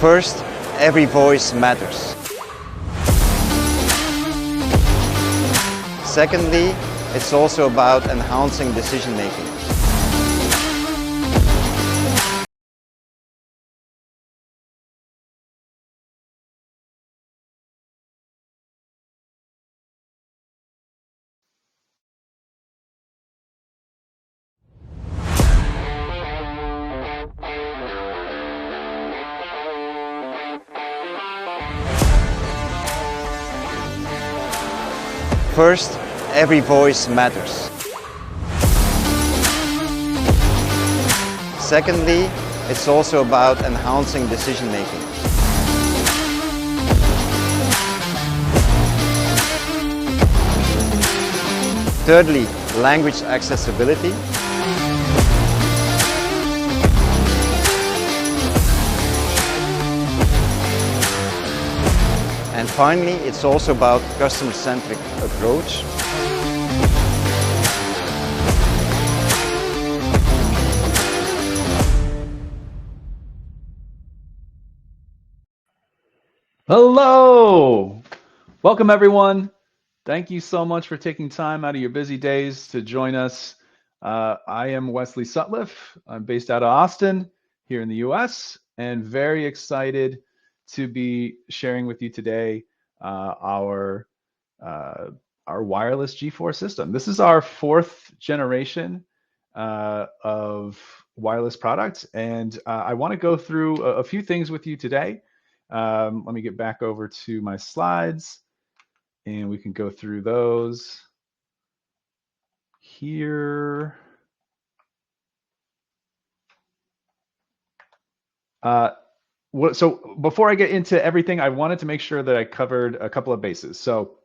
First, every voice matters. Secondly, it's also about enhancing decision making. First, every voice matters. Secondly, it's also about enhancing decision making. Thirdly, language accessibility. And finally, it's also about customer-centric approach. Hello! Welcome everyone. Thank you so much for taking time out of your busy days to join us. I am Wesley Sutliff. I'm based out of Austin here in the US and very excited to be sharing with you today our wireless G4 system. This is our 4th generation of wireless products, and I want to go through a few things with you today. Let me get back over to my slides and we can go through those here. So before I get into everything, I wanted to make sure that I covered a couple of bases. So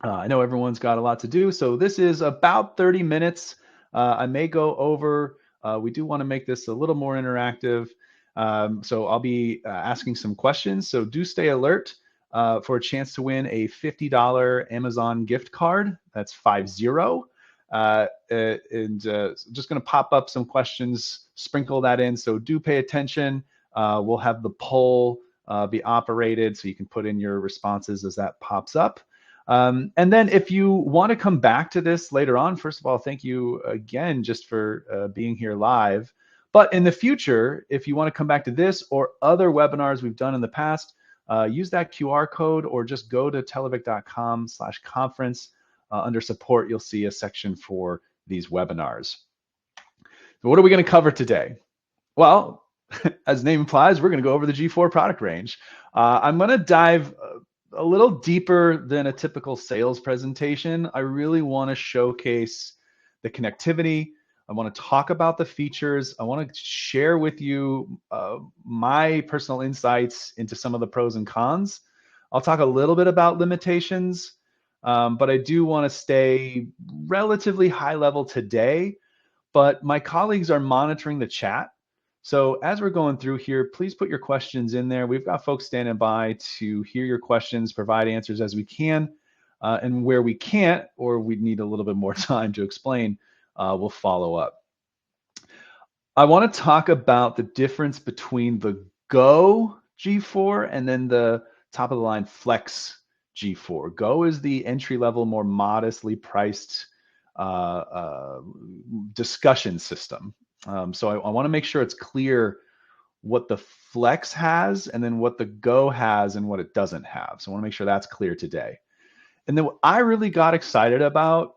I know everyone's got a lot to do. So this is about 30 minutes. I may go over. We do want to make this a little more interactive. So I'll be asking some questions. So do stay alert for a chance to win a $50 Amazon gift card. That's 50. Just going to pop up some questions, sprinkle that in. So do pay attention. We'll have the poll be operated so you can put in your responses as that pops up. And then if you want to come back to this later on, first of all, thank you again just for being here live. But in the future, if you want to come back to this or other webinars we've done in the past, use that QR code or just go to televic.com/conference. Under support, you'll see a section for these webinars. So what are we going to cover today? Well, as the name implies, we're going to go over the G4 product range. I'm going to dive a little deeper than a typical sales presentation. I really want to showcase the connectivity. I want to talk about the features. I want to share with you my personal insights into some of the pros and cons. I'll talk a little bit about limitations, but I do want to stay relatively high level today. But my colleagues are monitoring the chat. So as we're going through here, please put your questions in there. We've got folks standing by to hear your questions, provide answers as we can, and where we can't, or we need a little bit more time to explain, we'll follow up. I want to talk about the difference between the Go G4 and then the top of the line Flex G4. Go is the entry level, more modestly priced discussion system. So I want to make sure it's clear what the Flex has and then what the Go has and what it doesn't have. So I want to make sure that's clear today. And then what I really got excited about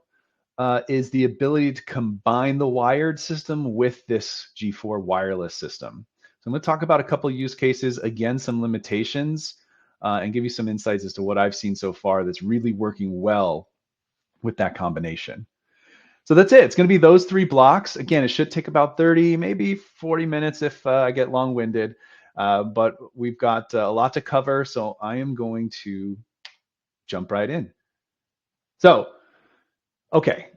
is the ability to combine the wired system with this G4 wireless system. So I'm going to talk about a couple of use cases, again, some limitations, and give you some insights as to what I've seen so far that's really working well with that combination. So that's it. It's going to be those 3 blocks. Again, it should take about 30, maybe 40 minutes if I get long-winded, but we've got a lot to cover, so I am going to jump right in. So, okay,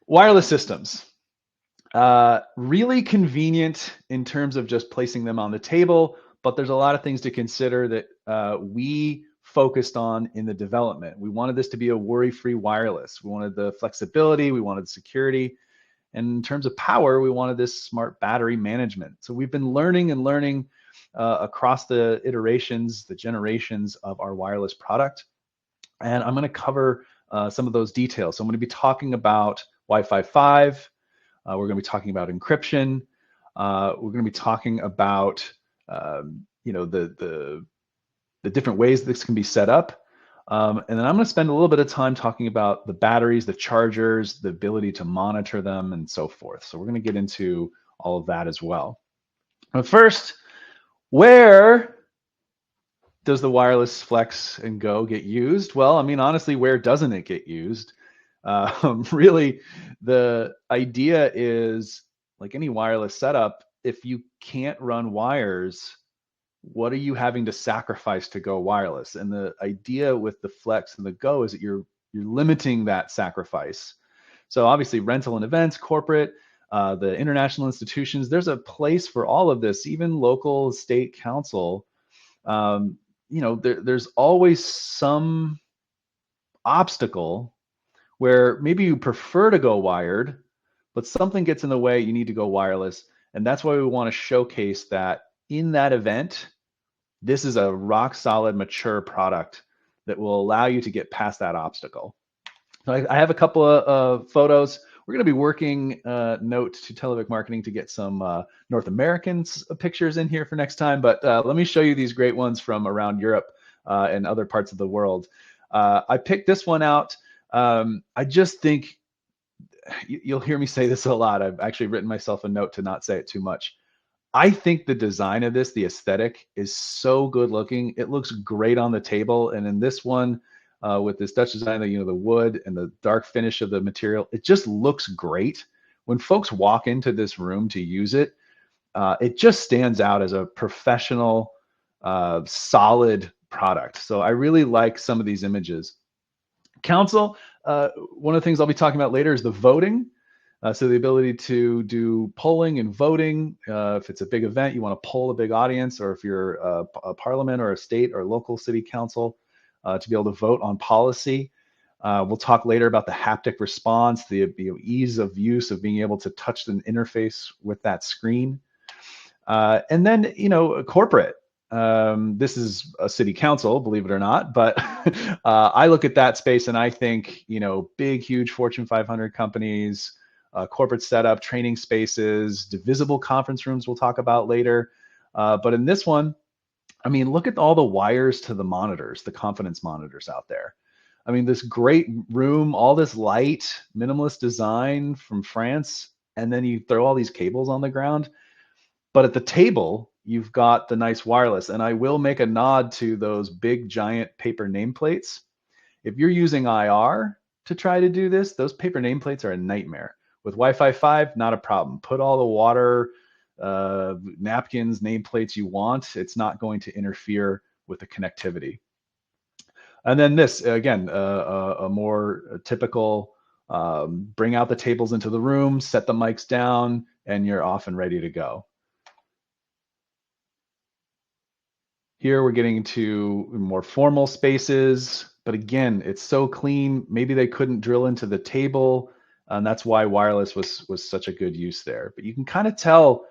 wireless systems. Really convenient in terms of just placing them on the table, but there's a lot of things to consider that we focused on in the development. We wanted this to be a worry-free wireless. We wanted the flexibility, we wanted the security, and in terms of power, we wanted this smart battery management. So we've been learning and learning across the iterations, the generations of our wireless product. And I'm going to cover some of those details. So I'm going to be talking about Wi-Fi 5. We're going to be talking about encryption. We're going to be talking about the different ways this can be set up. And then I'm going to spend a little bit of time talking about the batteries, the chargers, the ability to monitor them, and so forth. So we're going to get into all of that as well. But first, where does the wireless Flex and Go get used? Well, I mean, honestly, where doesn't it get used? Really, the idea is like any wireless setup, if you can't run wires, what are you having to sacrifice to go wireless? And the idea with the Flex and the Go is that you're limiting that sacrifice. So obviously rental and events, corporate, the international institutions, there's a place for all of this, even local state council. There's always some obstacle where maybe you prefer to go wired, but something gets in the way, you need to go wireless. And that's why we want to showcase that in that event, this is a rock solid, mature product that will allow you to get past that obstacle. So I have a couple of photos. We're going to be working note to Televic Marketing to get some North American pictures in here for next time. But let me show you these great ones from around Europe and other parts of the world. I picked this one out. I just think you'll hear me say this a lot. I've actually written myself a note to not say it too much. I think the design of this, the aesthetic, is so good looking. It looks great on the table. And in this one, with this Dutch design, the wood and the dark finish of the material, it just looks great. When folks walk into this room to use it, it just stands out as a professional, solid product. So I really like some of these images. Council, one of the things I'll be talking about later is the voting. So the ability to do polling and voting. If it's a big event, you want to poll a big audience, or if you're a parliament or a state or local city council, to be able to vote on policy. We'll talk later about the haptic response, the ease of use of being able to touch the interface with that screen. And then, corporate. This is a city council, believe it or not, but I look at that space and I think, big, huge Fortune 500 companies, corporate setup, training spaces, divisible conference rooms we'll talk about later. But in this one, I mean, look at all the wires to the monitors, the confidence monitors out there. I mean, this great room, all this light, minimalist design from France, and then you throw all these cables on the ground. But at the table, you've got the nice wireless. And I will make a nod to those big, giant paper nameplates. If you're using IR to try to do this, those paper nameplates are a nightmare. With Wi-Fi 5, not a problem. Put all the water, napkins, nameplates you want. It's not going to interfere with the connectivity. And then this, again, a more typical, bring out the tables into the room, set the mics down, and you're off and ready to go. Here we're getting into more formal spaces, but again, it's so clean. Maybe they couldn't drill into the table, and that's why wireless was such a good use there. But you can kind of tell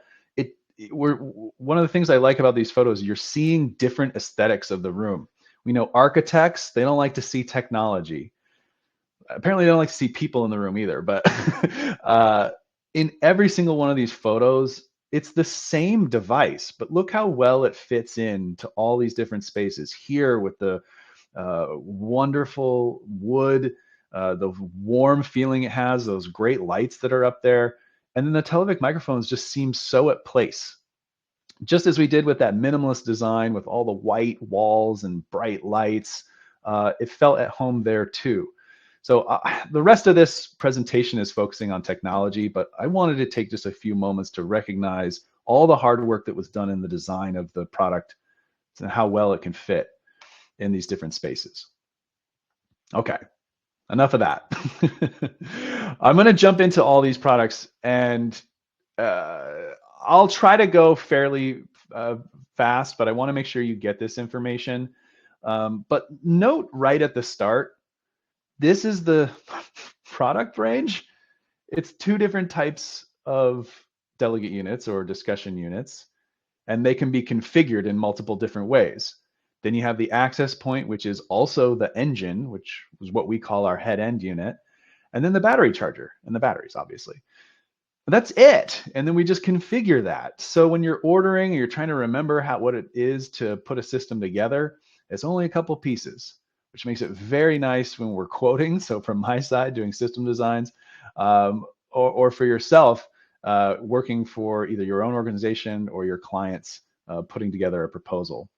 one of the things I like about these photos, you're seeing different aesthetics of the room. We know architects, they don't like to see technology. Apparently they don't like to see people in the room either, but in every single one of these photos, it's the same device, but look how well it fits into all these different spaces. Here with the wonderful wood, the warm feeling it has, those great lights that are up there. And then the Televic microphones just seem so at place. Just as we did with that minimalist design with all the white walls and bright lights, it felt at home there too. So the rest of this presentation is focusing on technology, but I wanted to take just a few moments to recognize all the hard work that was done in the design of the product and how well it can fit in these different spaces. Okay, enough of that. I'm going to jump into all these products, and I'll try to go fairly fast, but I want to make sure you get this information. But note right at the start, this is the product range. It's two different types of delegate units or discussion units. and they can be configured in multiple different ways. Then you have the access point, which is also the engine, which is what we call our head end unit, and then the battery charger and the batteries, obviously. That's it. And then we just configure that. So when you're ordering, you're trying to remember what it is to put a system together, it's only a couple pieces, which makes it very nice when we're quoting. So from my side, doing system designs, or for yourself, working for either your own organization or your clients, putting together a proposal.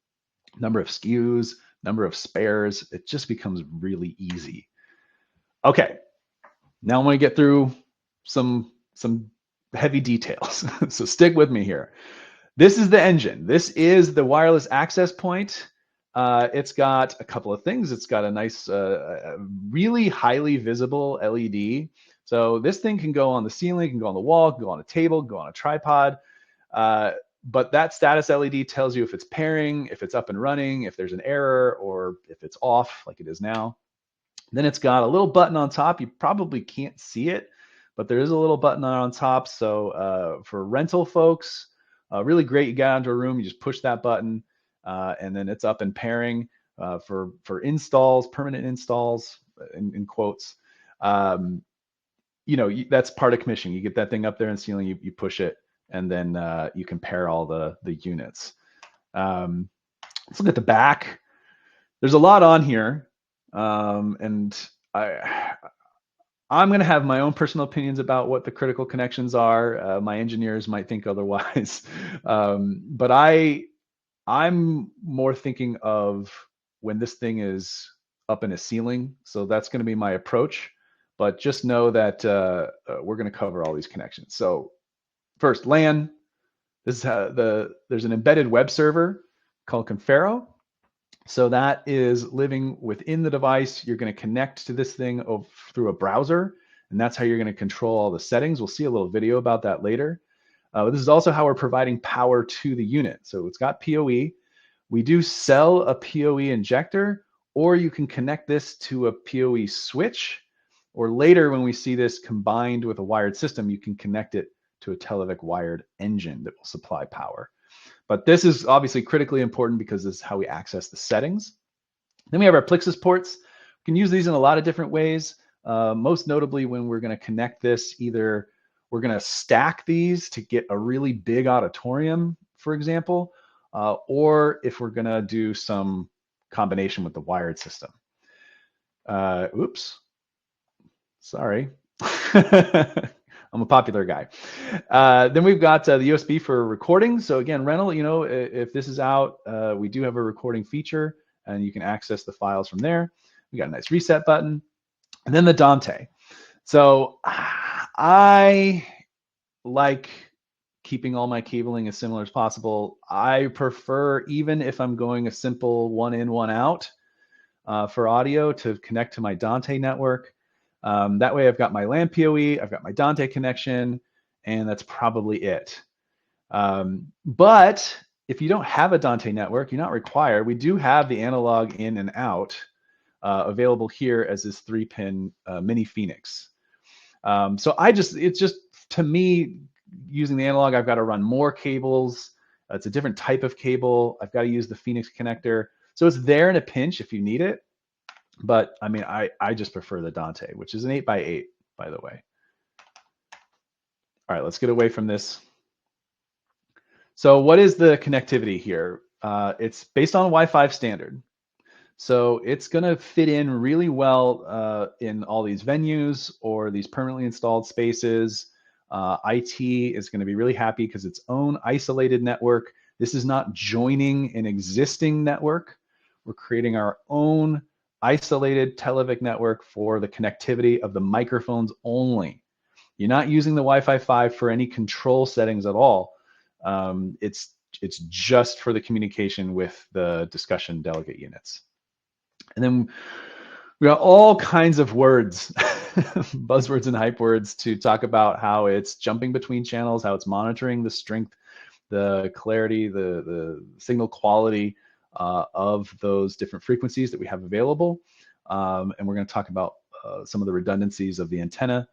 Number of SKUs, number of spares, it just becomes really easy. Okay, now I'm going to get through some heavy details. So stick with me here. This is the engine. This is the wireless access point. It's got a couple of things. It's got a nice, really highly visible LED. So this thing can go on the ceiling, can go on the wall, can go on a table, go on a tripod. But that status LED tells you if it's pairing, if it's up and running, if there's an error, or if it's off like it is now. Then it's got a little button on top. You probably can't see it, but there is a little button on top. So for rental folks, really great. You get out into a room, you just push that button, and then it's up and pairing. For installs, permanent installs, in quotes, that's part of commissioning. You get that thing up there in the ceiling, you push it, and then you can pair all the units. Let's look at the back. There's a lot on here. And I'm going to have my own personal opinions about what the critical connections are. My engineers might think otherwise. But I'm more thinking of when this thing is up in a ceiling. So that's going to be my approach. But just know that we're going to cover all these connections. So first, LAN. This is there's an embedded web server called Confero. So that is living within the device. You're going to connect to this thing through a browser, and that's how you're going to control all the settings. We'll see a little video about that later. This is also how we're providing power to the unit. So it's got PoE. We do sell a PoE injector, or you can connect this to a PoE switch, or later when we see this combined with a wired system, you can connect it to a Televic wired engine that will supply power. But this is obviously critically important because this is how we access the settings. Then we have our Plexus ports. We can use these in a lot of different ways. Most notably when we're going to connect this, either we're going to stack these to get a really big auditorium, for example, or if we're going to do some combination with the wired system. Oops, sorry. I'm a popular guy. Then we've got the USB for recording. So again, rental, if this is out, we do have a recording feature and you can access the files from there. We got a nice reset button. And then the Dante. So I like keeping all my cabling as similar as possible. I prefer, even if I'm going a simple one in, one out for audio, to connect to my Dante network. That way I've got my LAN PoE, I've got my Dante connection, and that's probably it. But if you don't have a Dante network, you're not required. We do have the analog in and out available here as this 3-pin mini Phoenix. So it's just, to me, using the analog, I've got to run more cables. It's a different type of cable. I've got to use the Phoenix connector. So it's there in a pinch if you need it. But I mean, I just prefer the Dante, which is an 8x8, by the way. All right, let's get away from this. So what is the connectivity here? It's based on Wi-Fi standard. So it's going to fit in really well in all these venues or these permanently installed spaces. IT is going to be really happy because it's own isolated network. This is not joining an existing network. We're creating our own isolated Televic network for the connectivity of the microphones only. You're not using the Wi-Fi 5 for any control settings at all. It's just for the communication with the discussion delegate units. And then we got all kinds of words, buzzwords and hype words to talk about how it's jumping between channels, how it's monitoring the strength, the clarity, the signal quality of those different frequencies that we have available. And we're going to talk about some of the redundancies of the antenna.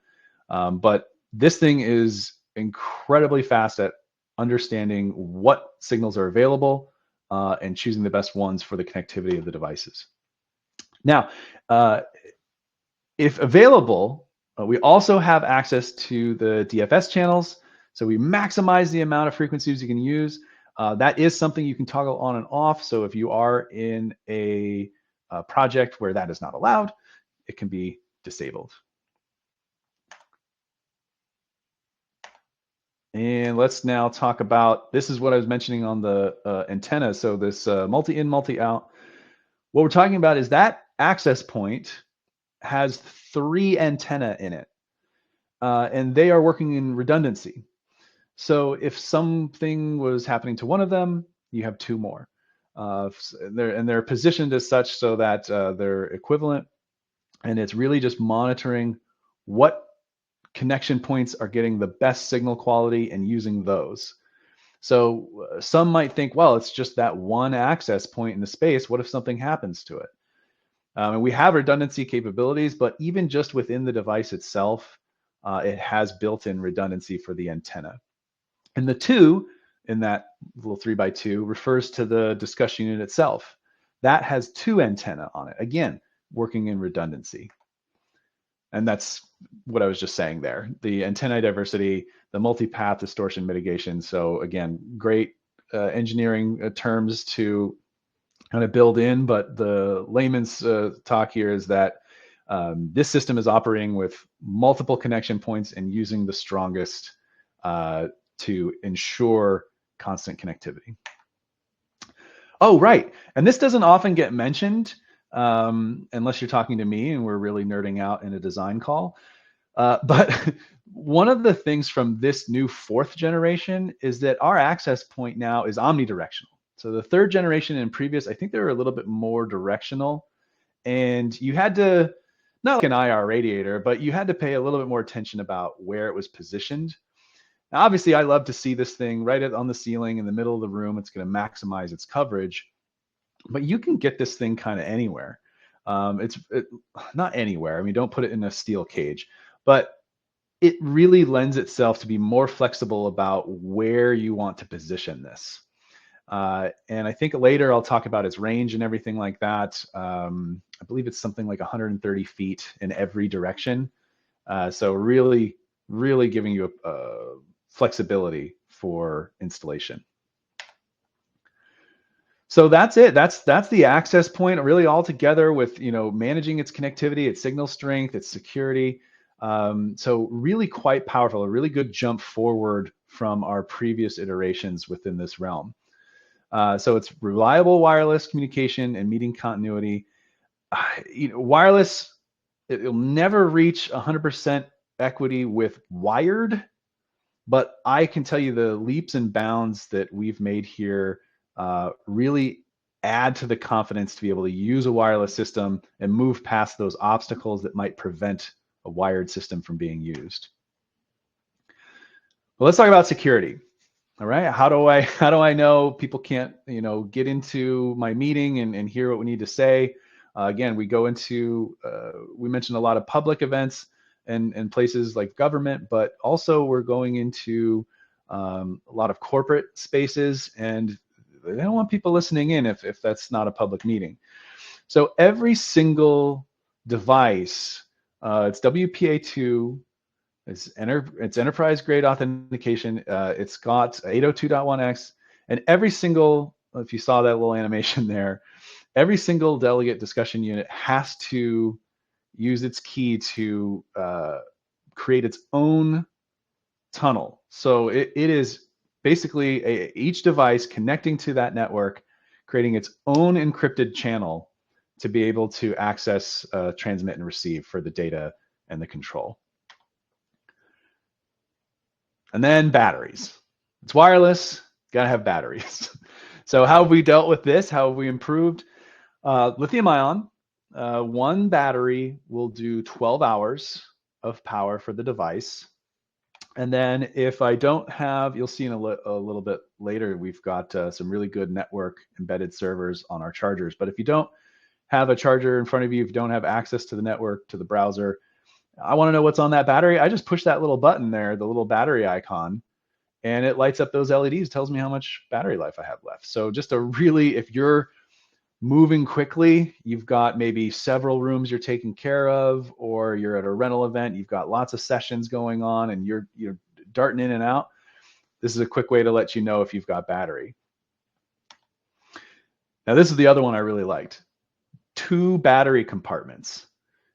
But this thing is incredibly fast at understanding what signals are available and choosing the best ones for the connectivity of the devices. Now, if available, we also have access to the DFS channels. So we maximize the amount of frequencies you can use. That is something you can toggle on and off. So if you are in a project where that is not allowed, it can be disabled. And let's now talk about, this is what I was mentioning on the antenna. So this multi-in, multi-out. What we're talking about is that access point has 3 antenna in it, and they are working in redundancy. So if something was happening to one of them, you have 2 more. They're positioned as such so that they're equivalent, and it's really just monitoring what connection points are getting the best signal quality and using those. So some might think, well, it's just that one access point in the space. What if something happens to it? And we have redundancy capabilities, but even just within the device itself, it has built-in redundancy for the antenna. And the 2 in that little 3x2 refers to the discussion unit itself. That has 2 antenna on it, again, working in redundancy. And that's what I was just saying there. The antennae diversity, the multipath distortion mitigation. So again, great engineering terms to kind of build in, but the layman's talk here is that this system is operating with multiple connection points and using the strongest to ensure constant connectivity. Oh, right. And this doesn't often get mentioned unless you're talking to me and we're really nerding out in a design call. But one of the things from this new 4th generation is that our access point now is omnidirectional. So the 3rd generation and previous, I think they were a little bit more directional. And you had to, not like an IR radiator, but you had to pay a little bit more attention about where it was positioned. Now, obviously, I love to see this thing right on the ceiling in the middle of the room. It's going to maximize its coverage. But you can get this thing kind of anywhere. It's not anywhere. I mean, don't put it in a steel cage. But it really lends itself to be more flexible about where you want to position this. And I think later I'll talk about its range and everything like that. I believe it's something like 130 feet in every direction. So really, really giving you a flexibility for installation. So that's it. That's the access point, really all together with managing its connectivity, its signal strength, its security. So really quite powerful, a really good jump forward from our previous iterations within this realm. So it's reliable wireless communication and meeting continuity. Wireless, it'll never reach 100% equity with wired, but I can tell you the leaps and bounds that we've made here really add to the confidence to be able to use a wireless system and move past those obstacles that might prevent a wired system from being used. Well, let's talk about security. All right, how do I know people can't get into my meeting and hear what we need to say? Again, we go into we mentioned a lot of public events and places like government, but also we're going into a lot of corporate spaces, and they don't want people listening in if that's not a public meeting. So every single device, it's WPA2, it's enterprise grade authentication. It's got 802.1x, and every single, if you saw that little animation there, every single delegate discussion unit has to use its key to create its own tunnel. So it is basically each device connecting to that network, creating its own encrypted channel to be able to access, transmit, and receive for the data and the control. And then batteries. It's wireless, gotta have batteries. So how have we dealt with this? How have we improved? Lithium ion, one battery will do 12 hours of power for the device. And then if I don't have, you'll see in a little bit later, we've got some really good network embedded servers on our chargers. But if you don't have a charger in front of you, if you don't have access to the network, to the browser, I want to know what's on that battery. I just push that little button there, the little battery icon, and it lights up those LEDs, tells me how much battery life I have left. So just a really, if you're moving quickly, you've got maybe several rooms you're taking care of, or you're at a rental event, you've got lots of sessions going on, and you're darting in and out, this is a quick way to let you know if you've got battery. Now, this is the other one I really liked. 2 battery compartments,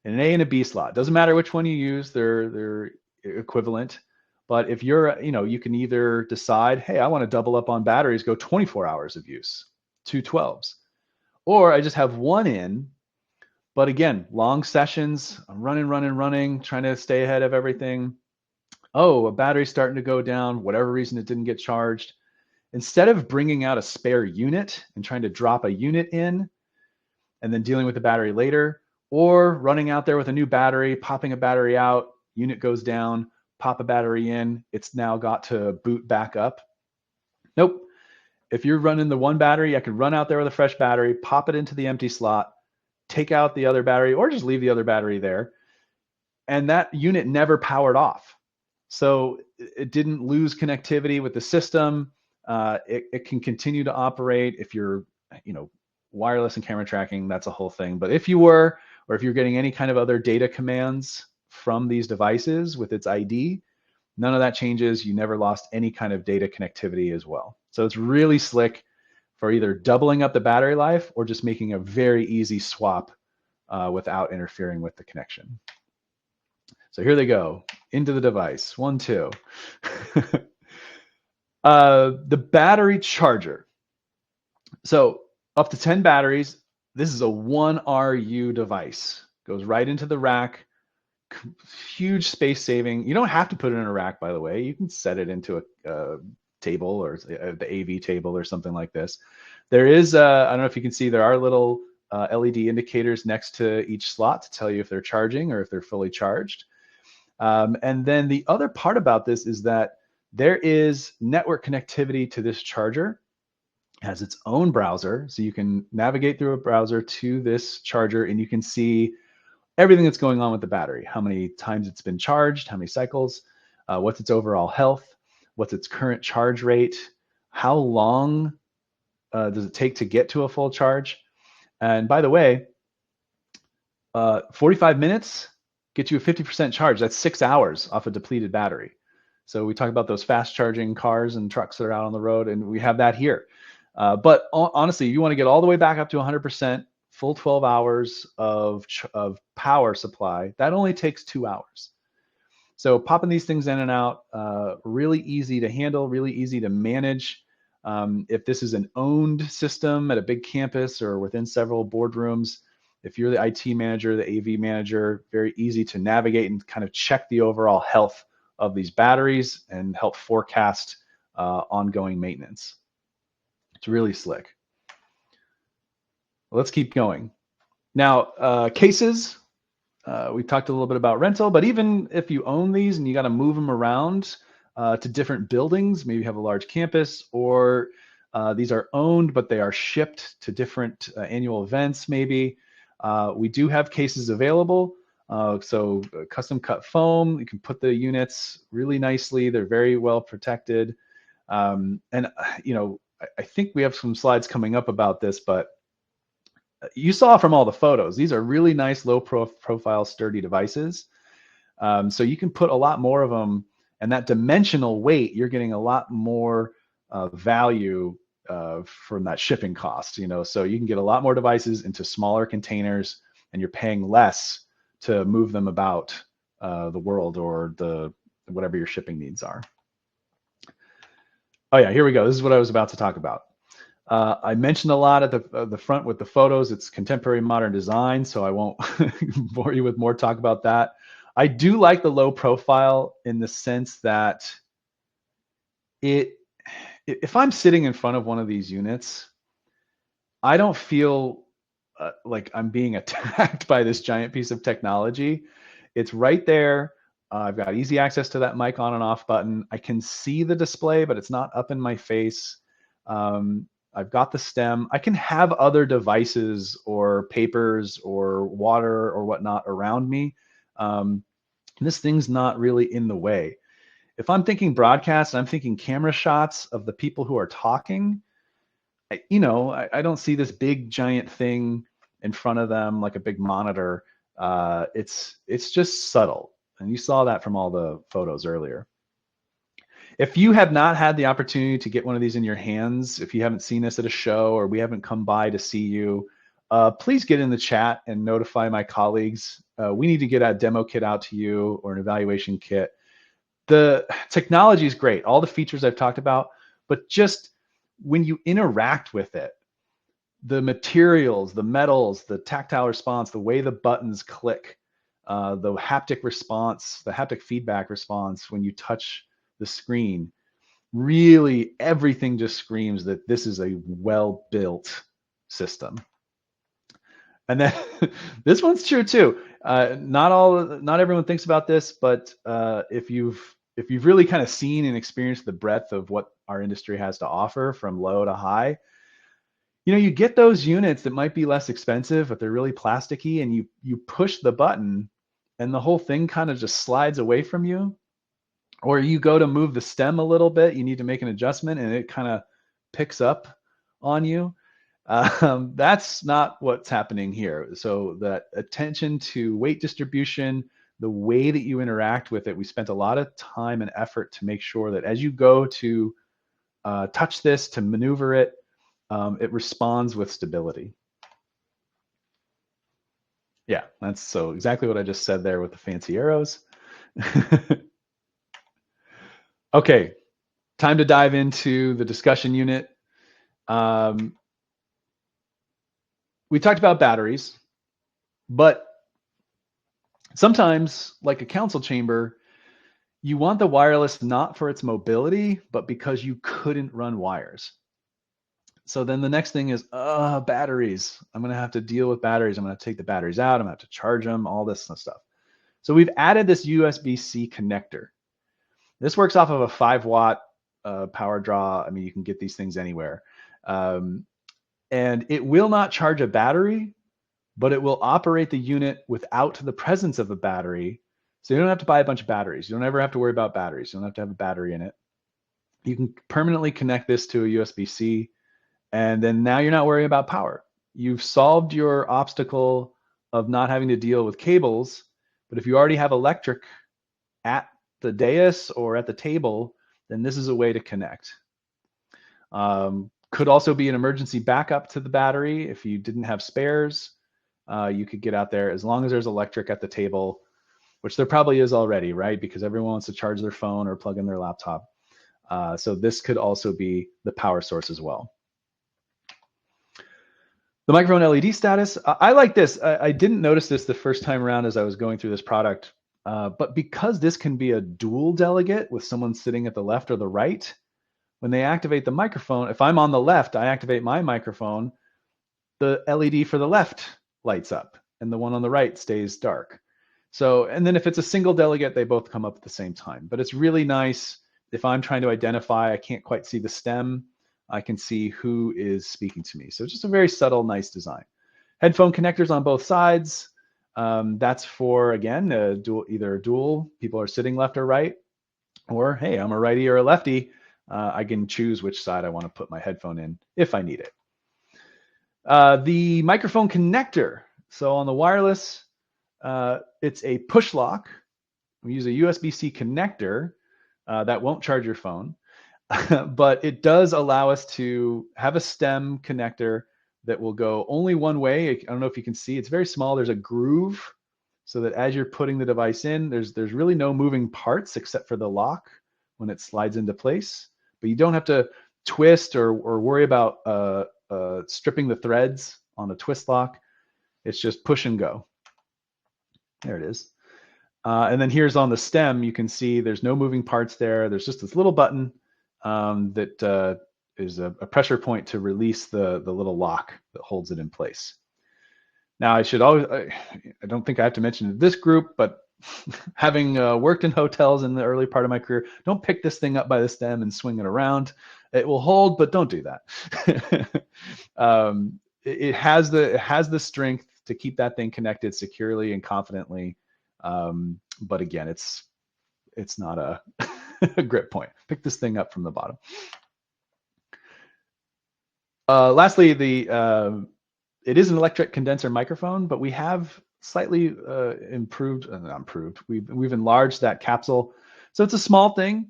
an A and a B slot. Doesn't matter which one you use, they're equivalent. But if you're, you can either decide, hey, I want to double up on batteries, go 24 hours of use, 2 12s. Or I just have one in, but again, long sessions, I'm running, trying to stay ahead of everything. Oh, a battery's starting to go down, whatever reason it didn't get charged. Instead of bringing out a spare unit and trying to drop a unit in and then dealing with the battery later, or running out there with a new battery, popping a battery out, unit goes down, pop a battery in, it's now got to boot back up. Nope. If you're running the one battery, I could run out there with a fresh battery, pop it into the empty slot, take out the other battery, or just leave the other battery there. And that unit never powered off. So it didn't lose connectivity with the system. It can continue to operate. If you're, wireless and camera tracking, that's a whole thing. But if you were, or if you're getting any kind of other data commands from these devices with its ID, none of that changes. You never lost any kind of data connectivity as well. So it's really slick for either doubling up the battery life or just making a very easy swap without interfering with the connection. So here they go, into the device, 1, 2. The battery charger. So up to 10 batteries. This is a 1RU device. Goes right into the rack. Huge space saving. You don't have to put it in a rack, by the way. You can set it into a table or the AV table or something like this. There is, I don't know if you can see, there are little LED indicators next to each slot to tell you if they're charging or if they're fully charged. And then the other part about this is that there is network connectivity to this charger. It has its own browser, so you can navigate through a browser to this charger and you can see everything that's going on with the battery, how many times it's been charged, how many cycles, what's its overall health, what's its current charge rate, how long does it take to get to a full charge. And by the way, 45 minutes gets you a 50% charge. That's 6 hours off a depleted battery. So we talk about those fast charging cars and trucks that are out on the road, and we have that here. But honestly, you want to get all the way back up to 100%, full 12 hours of power supply, that only takes 2 hours. So popping these things in and out, really easy to handle, really easy to manage. If this is an owned system at a big campus or within several boardrooms, if you're the IT manager, the AV manager, very easy to navigate and kind of check the overall health of these batteries and help forecast ongoing maintenance. It's really slick. Let's keep going. Now, cases, we talked a little bit about rental, but even if you own these and you got to move them around to different buildings, maybe you have a large campus, or these are owned, but they are shipped to different annual events maybe. We do have cases available. So custom cut foam, you can put the units really nicely. They're very well protected. And, I think we have some slides coming up about this, but you saw from all the photos, these are really nice, low profile, sturdy devices. So you can put a lot more of them, and that dimensional weight, you're getting a lot more value from that shipping cost, so you can get a lot more devices into smaller containers, and you're paying less to move them about the world or whatever your shipping needs are. Oh yeah, here we go. This is what I was about to talk about. I mentioned a lot at the front with the photos. It's contemporary modern design, so I won't bore you with more talk about that. I do like the low profile in the sense that if I'm sitting in front of one of these units, I don't feel like I'm being attacked by this giant piece of technology. It's right there. I've got easy access to that mic on and off button. I can see the display, but it's not up in my face. I've got the stem. I can have other devices or papers or water or whatnot around me. This thing's not really in the way. if I'm thinking broadcast and I'm thinking camera shots of the people who are talking, I don't see this big giant thing in front of them like a big monitor. It's just subtle, and you saw that from all the photos earlier. If you have not had the opportunity to get one of these in your hands, if you haven't seen us at a show or we haven't come by to see you, please get in the chat and notify my colleagues. We need to get a demo kit out to you or an evaluation kit. The technology is great, all the features I've talked about, but just when you interact with it, the materials, the metals, the tactile response, the way the buttons click, the haptic response, the haptic feedback response when you touch the screen, really everything just screams that this is a well-built system. And then this one's true too. Not everyone thinks about this, but if you've really kind of seen and experienced the breadth of what our industry has to offer from low to high, you get those units that might be less expensive, but they're really plasticky, and you push the button and the whole thing kind of just slides away from you. Or you go to move the stem a little bit, you need to make an adjustment and it kind of picks up on you. That's not what's happening here. So that attention to weight distribution, the way that you interact with it, we spent a lot of time and effort to make sure that as you go to touch this, to maneuver it, it responds with stability. Yeah, that's so exactly what I just said there with the fancy arrows. Okay, time to dive into the discussion unit. We talked about batteries, but sometimes, like a council chamber, you want the wireless not for its mobility, but because you couldn't run wires. So then the next thing is batteries. I'm going to have to deal with batteries. I'm going to take the batteries out. I'm going to have to charge them, all this stuff. So we've added this USB-C connector. This works off of a 5-watt power draw. I mean, you can get these things anywhere. And it will not charge a battery, but it will operate the unit without the presence of a battery. So you don't have to buy a bunch of batteries. You don't ever have to worry about batteries. You don't have to have a battery in it. You can permanently connect this to a USB-C, and then now you're not worrying about power. You've solved your obstacle of not having to deal with cables, but if you already have electric at the dais or at the table, then this is a way to connect. Could also be an emergency backup to the battery. If you didn't have spares, you could get out there as long as there's electric at the table, which there probably is already, right? Because everyone wants to charge their phone or plug in their laptop. So this could also be the power source as well. The microphone LED status, I like this. I didn't notice this the first time around as I was going through this product, but because this can be a dual delegate with someone sitting at the left or the right, when they activate the microphone, if I'm on the left, I activate my microphone, the LED for the left lights up and the one on the right stays dark. So, and then if it's a single delegate, they both come up at the same time. But it's really nice if I'm trying to identify, I can't quite see the stem, I can see who is speaking to me. So just a very subtle, nice design. Headphone connectors on both sides. That's for, again, either a dual, people are sitting left or right, or hey, I'm a righty or a lefty. I can choose which side I want to put my headphone in if I need it. The microphone connector. So on the wireless, it's a push lock. We use a USB-C connector that won't charge your phone, but it does allow us to have a stem connector that will go only one way. I don't know if you can see, it's very small. There's a groove so that as you're putting the device in, there's really no moving parts except for the lock when it slides into place. But you don't have to twist or worry about stripping the threads on a twist lock. It's just push and go. There it is. And then here's on the stem, you can see there's no moving parts there. There's just this little button that is a pressure point to release the little lock that holds it in place. Now, I don't think I have to mention this group, but having worked in hotels in the early part of my career, don't pick this thing up by the stem and swing it around. It will hold, but don't do that. It has the strength to keep that thing connected securely and confidently. But again, it's not a grip point. Pick this thing up from the bottom. Lastly, it is an electric condenser microphone, but we have slightly we've enlarged that capsule. So it's a small thing,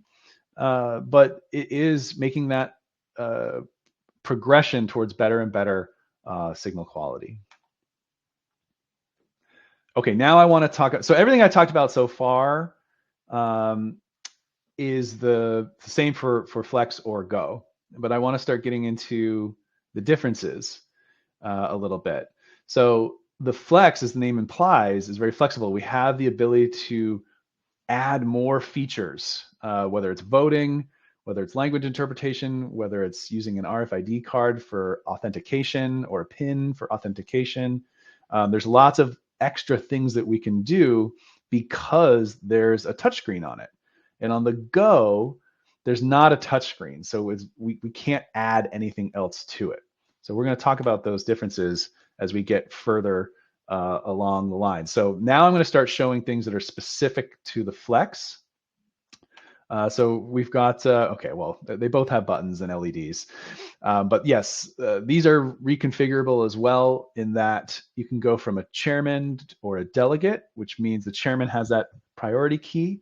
but it is making that progression towards better and better signal quality. Okay, now I want to talk. So everything I talked about so far is the same for Flex or Go, but I want to start getting into the differences a little bit. So the Flex, as the name implies, is very flexible. We have the ability to add more features, whether it's voting, whether it's language interpretation, whether it's using an RFID card for authentication or a PIN for authentication. There's lots of extra things that we can do because there's a touchscreen on it. And on the Go, there's not a touchscreen, so we can't add anything else to it. So we're going to talk about those differences as we get further along the line. So now I'm going to start showing things that are specific to the Flex. So we've got, okay, well, they both have buttons and LEDs. But yes, these are reconfigurable as well in that you can go from a chairman or a delegate, which means the chairman has that priority key.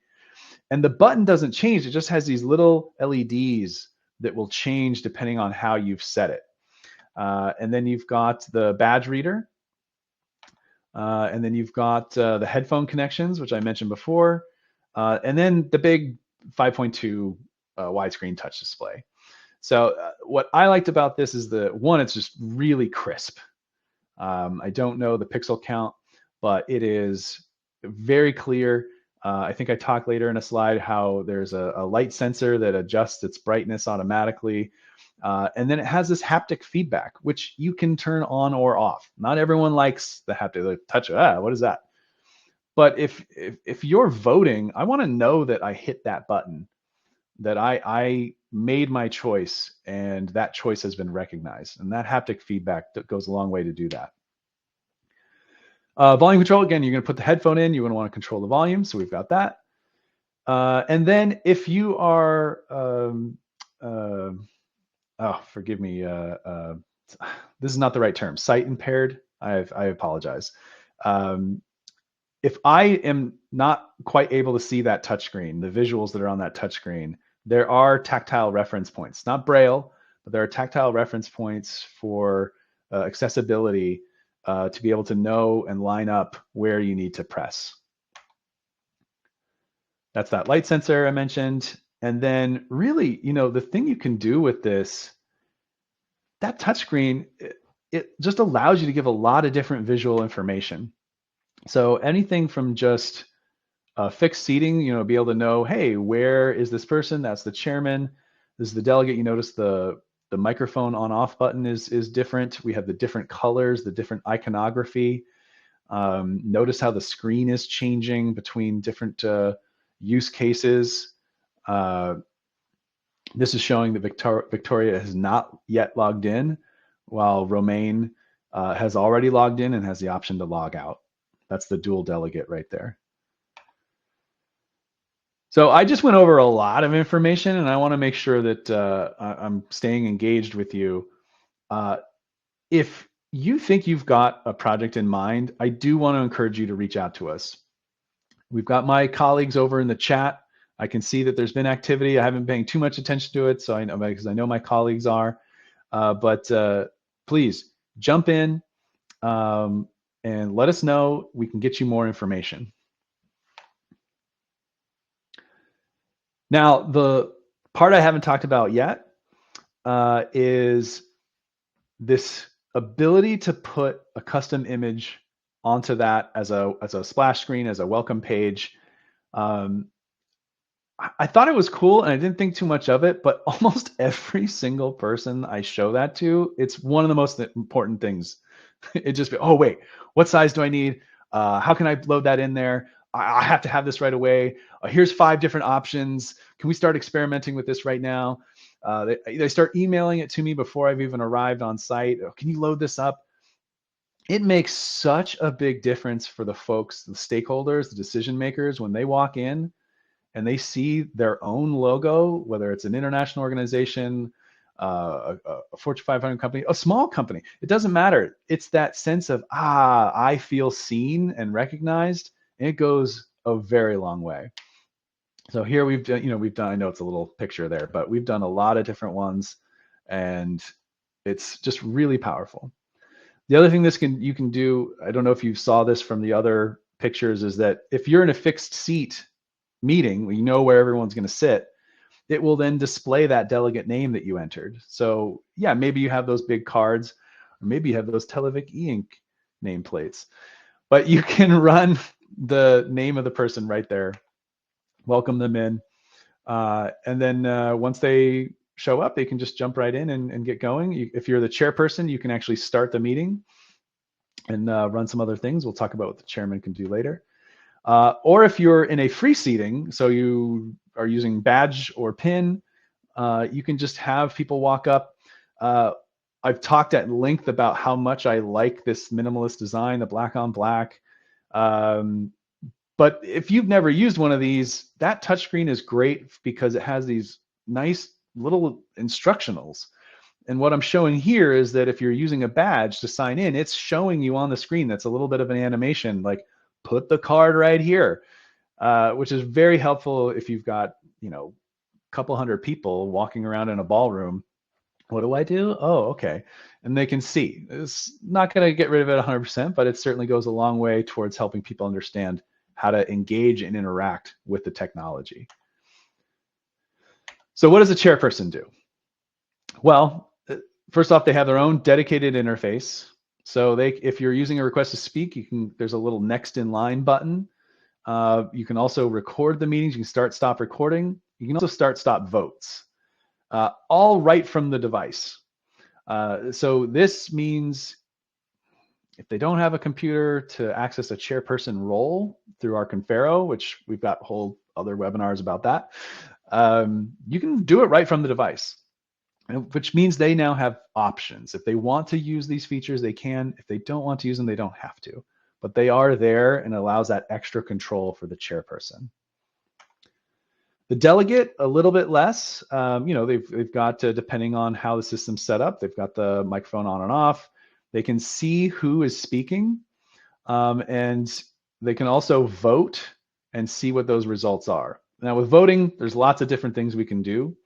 And the button doesn't change. It just has these little LEDs that will change depending on how you've set it. And then you've got the badge reader. And then you've got the headphone connections, which I mentioned before. And then the big 5.2 widescreen touch display. So what I liked about this is it's just really crisp. I don't know the pixel count, but it is very clear. I think I talk later in a slide how there's a light sensor that adjusts its brightness automatically. And then it has this haptic feedback, which you can turn on or off. Not everyone likes the haptic touch. What is that? But if you're voting, I want to know that I hit that button, that I made my choice, and that choice has been recognized. And that haptic feedback goes a long way to do that. Volume control, again, you're going to put the headphone in. You're going to want to control the volume. So we've got that. And then if you are, forgive me, this is not the right term, sight impaired. I apologize. If I am not quite able to see that touchscreen, the visuals that are on that touchscreen, there are tactile reference points, not Braille, but there are tactile reference points for accessibility to be able to know and line up where you need to press. That's that light sensor I mentioned. And then really, the thing you can do with this, that touchscreen, it just allows you to give a lot of different visual information. So anything from just fixed seating, be able to know, hey, where is this person? That's the chairman. This is the delegate. You notice the microphone on-off button is different. We have the different colors, the different iconography. Notice how the screen is changing between different use cases. This is showing that Victoria has not yet logged in, while Romaine has already logged in and has the option to log out. That's the dual delegate right there. So I just went over a lot of information, and I want to make sure that I'm staying engaged with you. If you think you've got a project in mind, I do want to encourage you to reach out to us. We've got my colleagues over in the chat. I can see that there's been activity. I haven't been paying too much attention to it, so I know, because I know my colleagues are. But please jump in and let us know. We can get you more information. Now, the part I haven't talked about yet is this ability to put a custom image onto that as a splash screen, as a welcome page. I thought it was cool, and I didn't think too much of it, but almost every single person I show that to, it's one of the most important things. It just be, oh, wait, what size do I need? How can I load that in there? I have to have this right away. Here's 5 different options. Can we start experimenting with this right now? They start emailing it to me before I've even arrived on site. Oh, can you load this up? It makes such a big difference for the folks, the stakeholders, the decision makers, when they walk in and they see their own logo, whether it's an international organization, a Fortune 500 company, a small company, it doesn't matter. It's that sense of, I feel seen and recognized, and it goes a very long way. So here we've done, I know it's a little picture there, but we've done a lot of different ones, and it's just really powerful. The other thing you can do, I don't know if you saw this from the other pictures, is that if you're in a fixed seat meeting, we know where everyone's going to sit, it will then display that delegate name that you entered. So yeah, maybe you have those big cards, or maybe you have those Televic e-ink nameplates, but you can run the name of the person right there, welcome them in, and then once they show up, they can just jump right in and get going. If you're the chairperson, you can actually start the meeting and run some other things. We'll talk about what the chairman can do later. Or if you're in a free seating, so you are using badge or pin, you can just have people walk up. I've talked at length about how much I like this minimalist design, the black on black. But if you've never used one of these, that touchscreen is great because it has these nice little instructionals. And what I'm showing here is that if you're using a badge to sign in, it's showing you on the screen. That's a little bit of an animation, like put the card right here, which is very helpful if you've got, a couple hundred people walking around in a ballroom. What do I do? Oh, okay. And they can see. It's not going to get rid of it 100%, but it certainly goes a long way towards helping people understand how to engage and interact with the technology. So what does a chairperson do? Well, first off, they have their own dedicated interface. So if you're using a request to speak, there's a little next in line button. You can also record the meetings. You can start, stop recording. You can also start, stop votes, all right from the device. So this means if they don't have a computer to access a chairperson role through our Confero, which we've got whole other webinars about that, you can do it right from the device, which means they now have options. If they want to use these features, they can. If they don't want to use them, they don't have to. But they are there and allows that extra control for the chairperson. The delegate, a little bit less. They've got, depending on how the system's set up, they've got the microphone on and off. They can see who is speaking, and they can also vote and see what those results are. Now with voting, there's lots of different things we can do.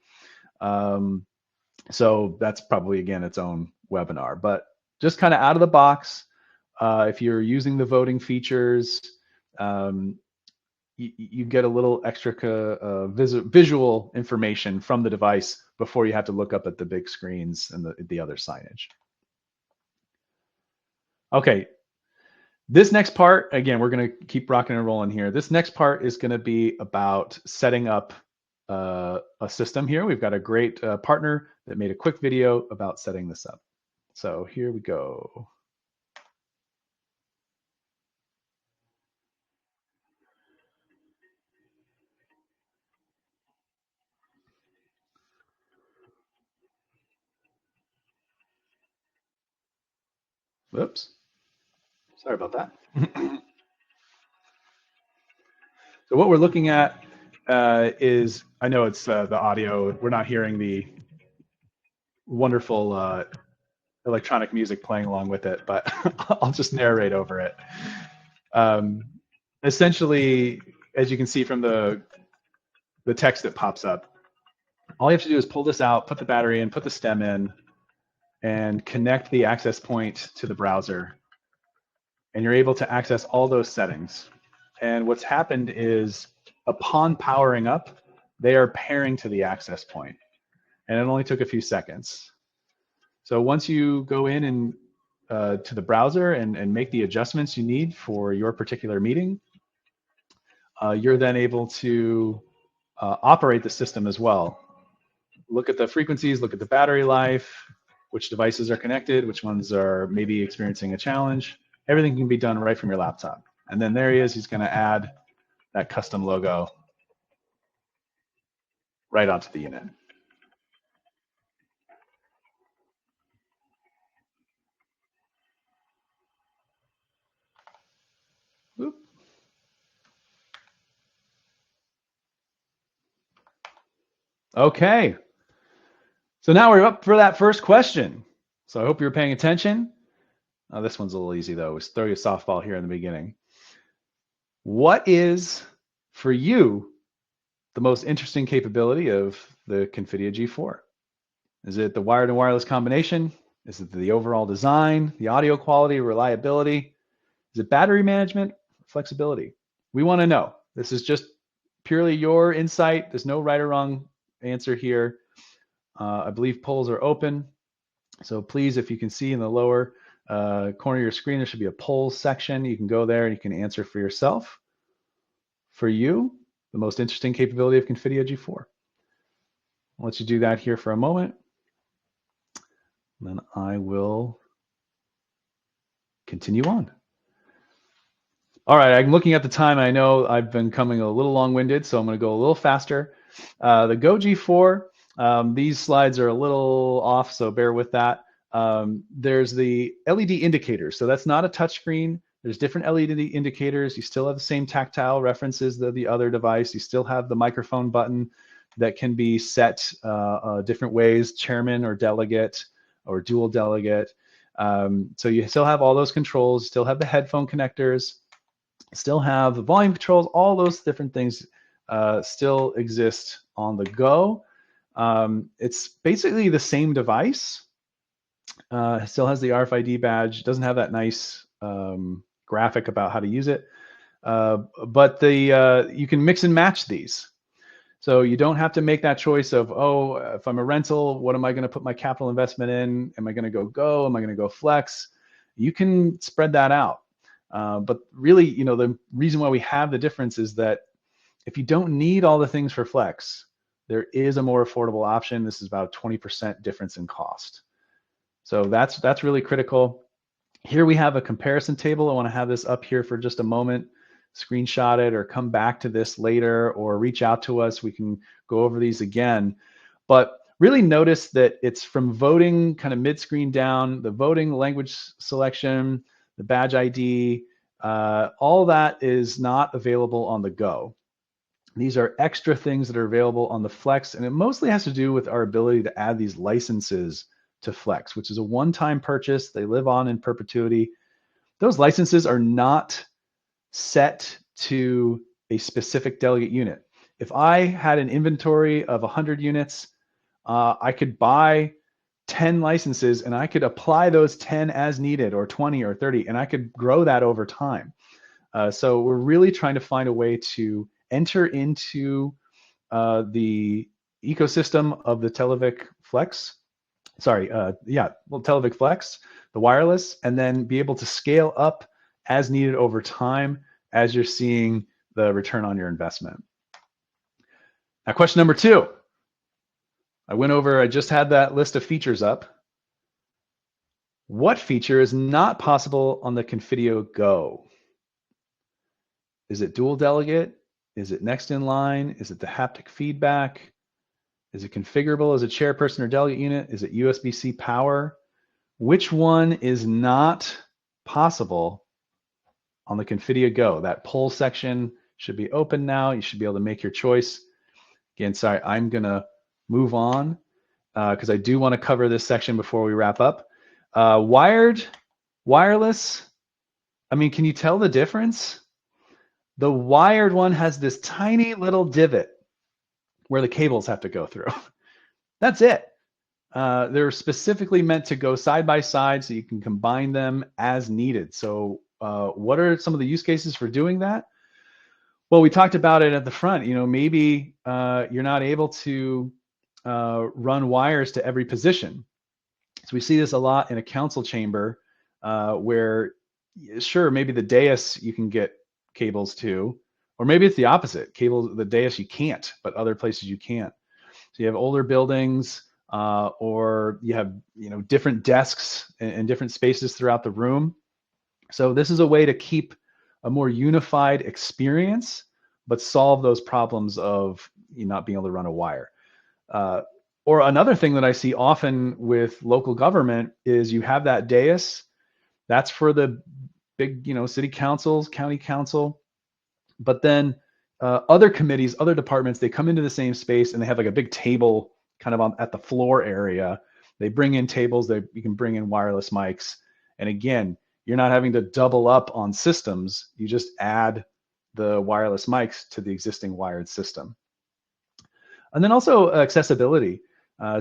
So that's probably, again, its own webinar. But just kind of out of the box, if you're using the voting features, you get a little extra visual information from the device before you have to look up at the big screens and the other signage. Okay, this next part, again, we're going to keep rocking and rolling here. This next part is going to be about setting up a system here. We've got a great partner that made a quick video about setting this up. So here we go. Whoops. Sorry about that. So what we're looking at is, I know it's the audio. We're not hearing the wonderful electronic music playing along with it, but I'll just narrate over it. Essentially, as you can see from the text that pops up, all you have to do is pull this out, put the battery in, put the stem in, and connect the access point to the browser. And you're able to access all those settings. And what's happened is, upon powering up, they are pairing to the access point. And it only took a few seconds. So once you go in and to the browser and make the adjustments you need for your particular meeting, you're then able to operate the system as well. Look at the frequencies, look at the battery life, which devices are connected, which ones are maybe experiencing a challenge. Everything can be done right from your laptop. And then there he is, he's going to add that custom logo right onto the unit. Oop. Okay. So now we're up for that first question. So I hope you're paying attention. This one's a little easy though. Let's throw you a softball here in the beginning. What is, for you, the most interesting capability of the Confidia G4? Is it the wired and wireless combination? Is it the overall design, the audio quality, reliability? Is it battery management, flexibility? We want to know. This is just purely your insight. There's no right or wrong answer here. I believe polls are open. So please, if you can see in the lower corner of your screen, there should be a polls section. You can go there and you can answer for yourself. For you, the most interesting capability of Confidia G4. I'll let you do that here for a moment. Then I will continue on. All right, I'm looking at the time. I know I've been coming a little long-winded, so I'm going to go a little faster. The Go G4, these slides are a little off, so bear with that. There's the LED indicators. So that's not a touchscreen. There's different LED indicators. You still have the same tactile references as the other device. You still have the microphone button that can be set different ways, chairman or delegate or dual delegate. So you still have all those controls, still have the headphone connectors, still have the volume controls, all those different things still exist on the Go. It's basically the same device. Still has the RFID badge, doesn't have that nice graphic about how to use it. But you can mix and match these. So you don't have to make that choice of, oh, if I'm a rental, what am I going to put my capital investment in? Am I going to go Go? Am I going to go Flex? You can spread that out. But really, the reason why we have the difference is that if you don't need all the things for Flex, there is a more affordable option. This is about a 20% difference in cost. So that's really critical. Here we have a comparison table. I want to have this up here for just a moment. Screenshot it or come back to this later or reach out to us. We can go over these again. But really notice that it's from voting kind of mid-screen down, the voting language selection, the badge ID, all that is not available on the Go. These are extra things that are available on the Flex, and it mostly has to do with our ability to add these licenses to Flex, which is a one-time purchase. They live on in perpetuity. Those licenses are not set to a specific delegate unit. If I had an inventory of 100 units, I could buy 10 licenses and I could apply those 10 as needed, or 20 or 30, and I could grow that over time. So we're really trying to find a way to enter into the ecosystem of the Televic Flex. Televic Flex, the wireless, and then be able to scale up as needed over time as you're seeing the return on your investment. Now, question number 2. I just had that list of features up. What feature is not possible on the Confidia Go? Is it dual delegate? Is it next in line? Is it the haptic feedback? Is it configurable as a chairperson or delegate unit? Is it USB-C power? Which one is not possible on the Confidia Go? That poll section should be open now. You should be able to make your choice. Again, sorry, I'm going to move on because I do want to cover this section before we wrap up. Wired, wireless. I mean, can you tell the difference? The wired one has this tiny little divot where the cables have to go through. That's it. They're specifically meant to go side by side so you can combine them as needed. So what are some of the use cases for doing that? Well, we talked about it at the front. Maybe you're not able to run wires to every position. So we see this a lot in a council chamber where, sure, maybe the dais you can get cables to, or maybe it's the opposite. The dais you can't, but other places you can't. So you have older buildings, or you have different desks and different spaces throughout the room. So this is a way to keep a more unified experience, but solve those problems of you not being able to run a wire. Or another thing that I see often with local government is you have that dais. That's for the big, city councils, county council. But then other committees, other departments, they come into the same space and they have like a big table kind of at the floor area. They bring in tables, you can bring in wireless mics. And again, you're not having to double up on systems. You just add the wireless mics to the existing wired system. And then also accessibility.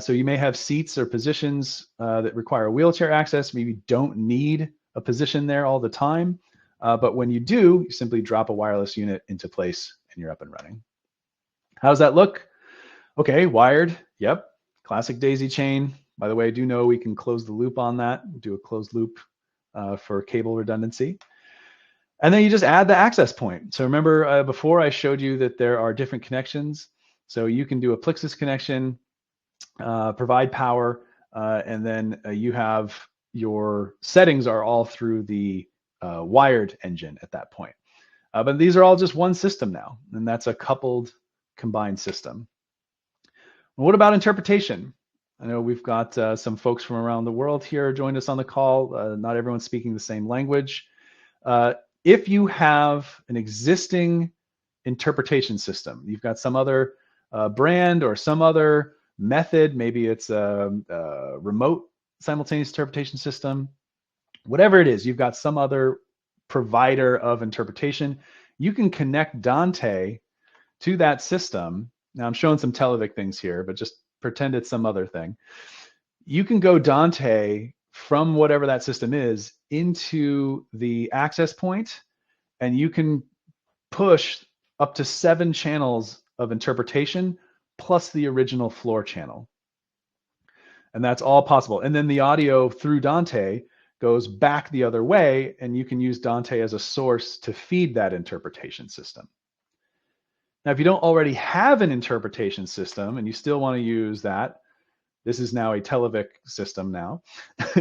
So you may have seats or positions that require wheelchair access. Maybe don't need a position there all the time. But when you do, you simply drop a wireless unit into place and you're up and running. How does that look? Okay, wired. Yep. Classic daisy chain. By the way, I do know we can close the loop on that, do a closed loop for cable redundancy. And then you just add the access point. So remember before I showed you that there are different connections. So you can do a Plexus connection, provide power, and then you have your settings are all through the wired engine at that point. But these are all just one system now, and that's a coupled combined system. What about interpretation? I know we've got some folks from around the world here joined us on the call. Not everyone's speaking the same language. If you have an existing interpretation system, you've got some other brand or some other method, maybe it's a remote simultaneous interpretation system, whatever it is, you've got some other provider of interpretation, you can connect Dante to that system. Now I'm showing some Televic things here, but just pretend it's some other thing. You can go Dante from whatever that system is into the access point, and you can push up to 7 channels of interpretation plus the original floor channel. And that's all possible. And then the audio through Dante goes back the other way, and you can use Dante as a source to feed that interpretation system. Now, if you don't already have an interpretation system and you still want to use that, this is now a Televic system now,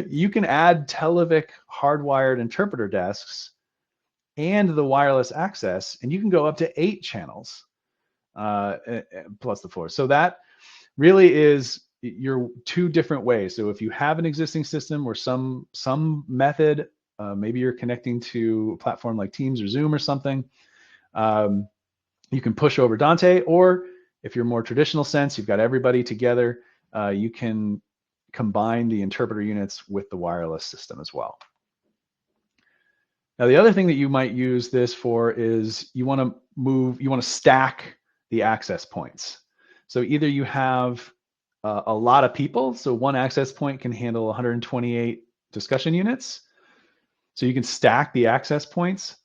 you can add Televic hardwired interpreter desks and the wireless access, and you can go up to 8 channels plus the floor. So that really is your 2 different ways. So if you have an existing system or some method, maybe you're connecting to a platform like Teams or Zoom or something, you can push over Dante, or if you're more traditional sense, you've got everybody together, you can combine the interpreter units with the wireless system as well. Now, the other thing that you might use this for is you want to stack the access points. So either you have a lot of people, so one access point can handle 128 discussion units. So you can stack the access points,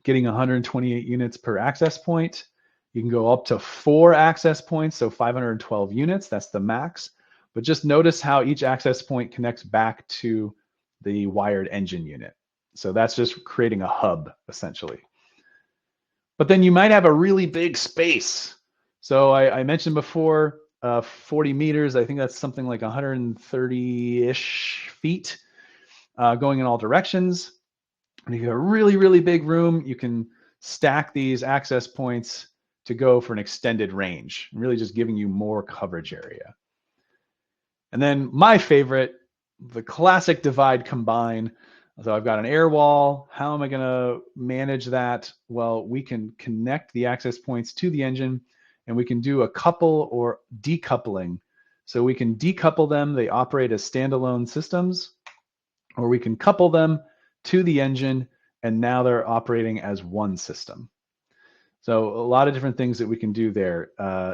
getting 128 units per access point. You can go up to 4 access points, so 512 units, that's the max. But just notice how each access point connects back to the wired engine unit. So that's just creating a hub, essentially. But then you might have a really big space. So I mentioned before, 40 meters, I think that's something like 130-ish feet going in all directions. And if you have a really, really big room, you can stack these access points to go for an extended range, really just giving you more coverage area. And then my favorite, the classic divide combine. So I've got an air wall. How am I going to manage that? Well, we can connect the access points to the engine, and we can do a couple or decoupling. So we can decouple them. They operate as standalone systems, or we can couple them to the engine, and now they're operating as one system. So a lot of different things that we can do there.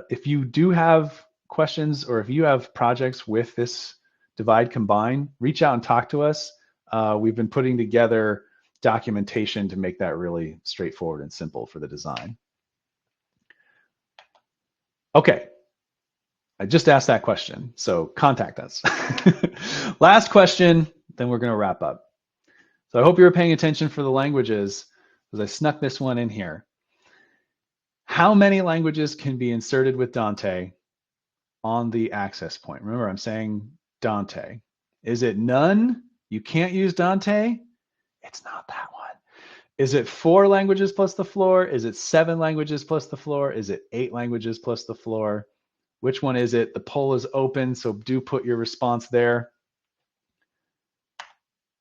If you do have questions, or if you have projects with this divide combine, reach out and talk to us. We've been putting together documentation to make that really straightforward and simple for the design. Okay, I just asked that question, so contact us. Last question, then we're going to wrap up. So I hope you were paying attention for the languages, because I snuck this one in here. How many languages can be inserted with Dante on the access point? Remember, I'm saying Dante. Is it none? You can't use Dante? It's not that one. Is it 4 languages plus the floor? Is it 7 languages plus the floor? Is it 8 languages plus the floor? Which one is it? The poll is open, so do put your response there.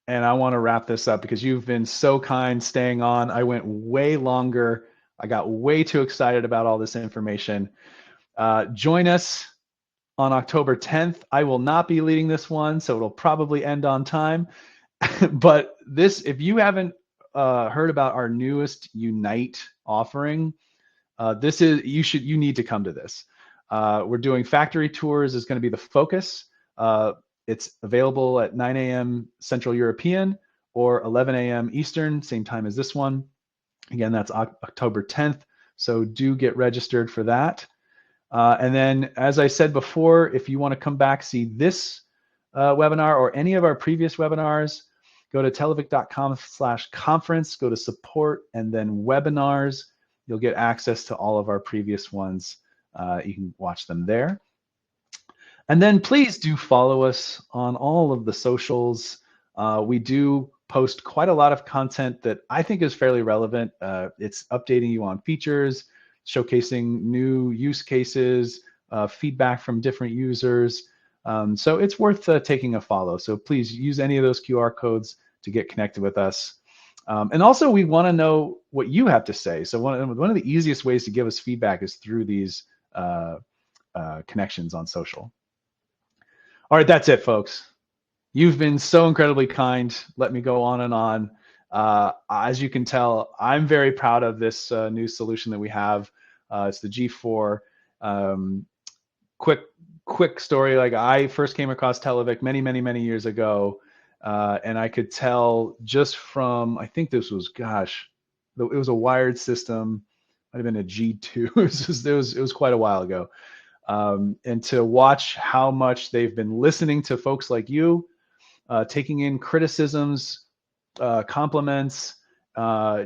And I want to wrap this up because you've been so kind staying on. I went way longer I got way too excited about all this information. Join us on October 10th. I will not be leading this one, so it'll probably end on time. But this, if you haven't heard about our newest Unite offering, this is you need to come to this. We're doing factory tours is going to be the focus. It's available at 9 a.m. Central European or 11 a.m. Eastern, same time as this one. Again, that's October 10th. So do get registered for that. And then, as I said before, if you want to come back, see this webinar or any of our previous webinars, go to televic.com/conference, go to support, and then webinars. You'll get access to all of our previous ones. You can watch them there. And then please do follow us on all of the socials. We do post quite a lot of content that I think is fairly relevant. It's updating you on features, showcasing new use cases, feedback from different users. So it's worth taking a follow. So please use any of those QR codes to get connected with us. And also, we want to know what you have to say. So one of the easiest ways to give us feedback is through these connections on social. All right, that's it, folks. You've been so incredibly kind. Let me go on and on. As you can tell, I'm very proud of this new solution that we have. It's the G4. Quick story. Like, I first came across Televic many years ago, and I could tell just from, I think this was, gosh, it was a wired system. Might have been a G2. It was quite a while ago. And to watch how much they've been listening to folks like you, taking in criticisms, compliments,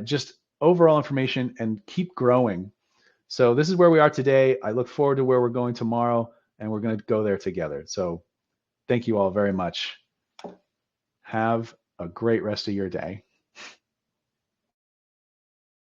just overall information, and keep growing. So this is where we are today. I look forward to where we're going tomorrow, and we're going to go there together. So thank you all very much. Have a great rest of your day.